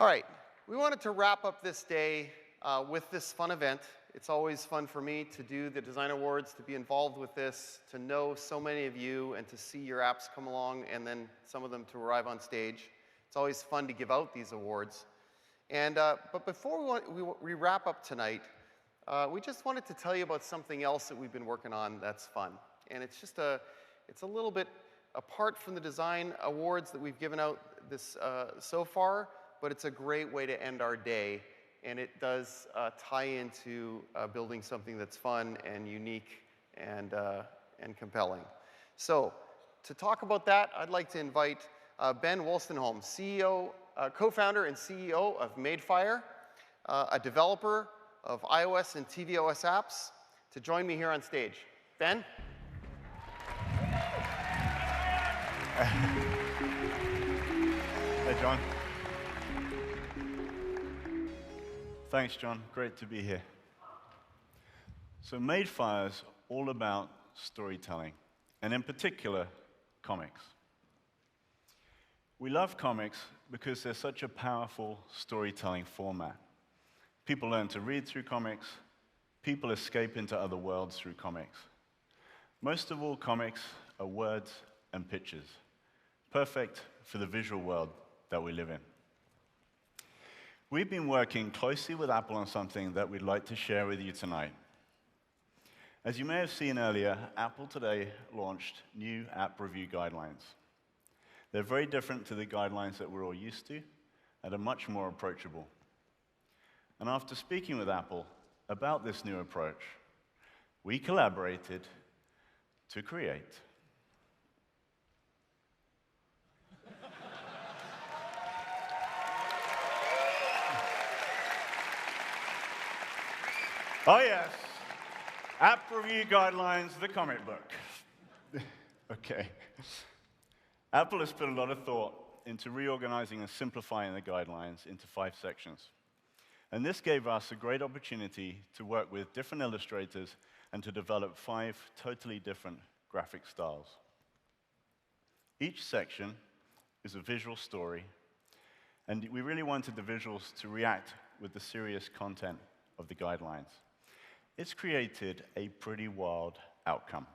All right, we wanted to wrap up this day with this fun event. It's always fun for me to do the Design Awards, to be involved with this, to know so many of you, and to see your apps come along, and then some of them to arrive on stage. It's always fun to give out these awards. And, but before we wrap up tonight, we just wanted to tell you about something else that we've been working on that's fun. And it's just it's a little bit apart from the Design Awards that we've given out this so far, but it's a great way to end our day, and it does tie into building something that's fun and unique and compelling. So to talk about that, I'd like to invite Ben Wolstenholme, co-founder and CEO of Madefire, a developer of iOS and tvOS apps, to join me here on stage. Ben? Hey, John. Thanks, John. Great to be here. So Madefire is all about storytelling, and in particular, comics. We love comics because they're such a powerful storytelling format. People learn to read through comics. People escape into other worlds through comics. Most of all, comics are words and pictures, perfect for the visual world that we live in. We've been working closely with Apple on something that we'd like to share with you tonight. As you may have seen earlier, Apple today launched new app review guidelines. They're very different to the guidelines that we're all used to and are much more approachable. And after speaking with Apple about this new approach, we collaborated to create oh yes, App Review Guidelines, the comic book. Okay. Apple has put a lot of thought into reorganizing and simplifying the guidelines into 5 sections. And this gave us a great opportunity to work with different illustrators and to develop 5 totally different graphic styles. Each section is a visual story, and we really wanted the visuals to react with the serious content of the guidelines. It's created a pretty wild outcome,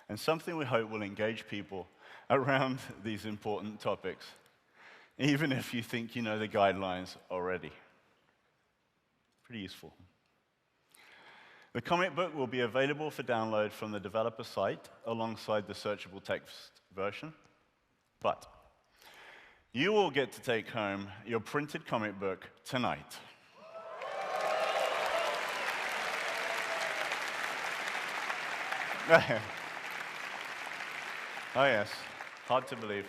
and something we hope will engage people around these important topics, even if you think you know the guidelines already. Pretty useful. The comic book will be available for download from the developer site alongside the searchable text version, but you will get to take home your printed comic book tonight. Oh yes, hard to believe.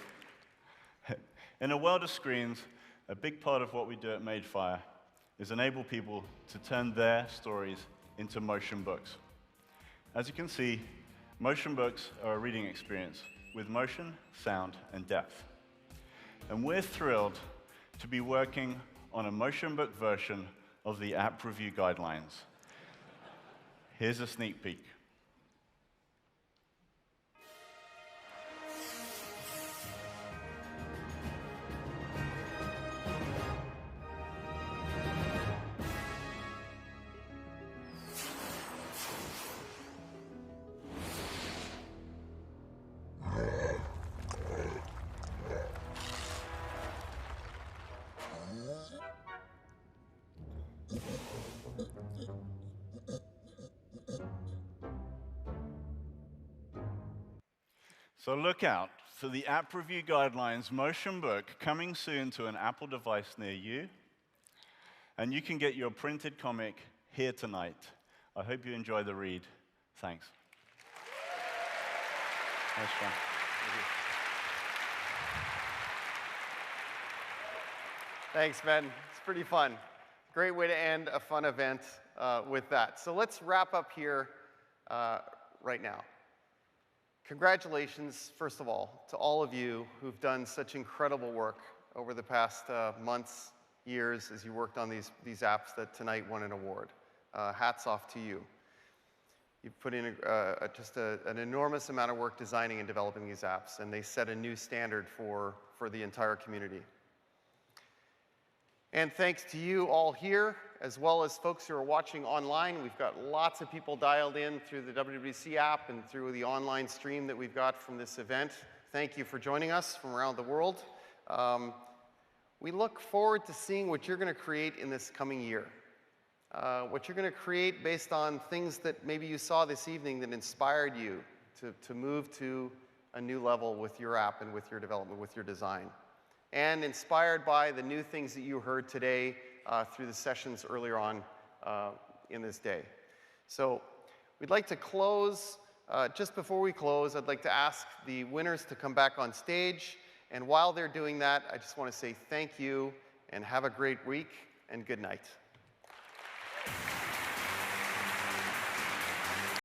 In a world of screens, a big part of what we do at Madefire is enable people to turn their stories into motion books. As you can see, motion books are a reading experience with motion, sound, and depth. And we're thrilled to be working on a motion book version of the App Review Guidelines. Here's a sneak peek. So look out for the App Review Guidelines motion book coming soon to an Apple device near you. And you can get your printed comic here tonight. I hope you enjoy the read. Thanks. Nice one. Thanks, Ben. It's pretty fun. Great way to end a fun event with that. So let's wrap up here right now. Congratulations, first of all, to all of you who've done such incredible work over the past months, years, as you worked on these apps that tonight won an award. Hats off to you. You've put in just an enormous amount of work designing and developing these apps, and they set a new standard for the entire community. And thanks to you all here, as well as folks who are watching online. We've got lots of people dialed in through the WWDC app and through the online stream that we've got from this event. Thank you for joining us from around the world. We look forward to seeing what you're going to create in this coming year. What you're going to create based on things that maybe you saw this evening that inspired you to move to a new level with your app and with your development, with your design. And inspired by the new things that you heard today through the sessions earlier on in this day. So we'd like to close. Just before we close, I'd like to ask the winners to come back on stage. And while they're doing that, I just want to say thank you and have a great week and good night.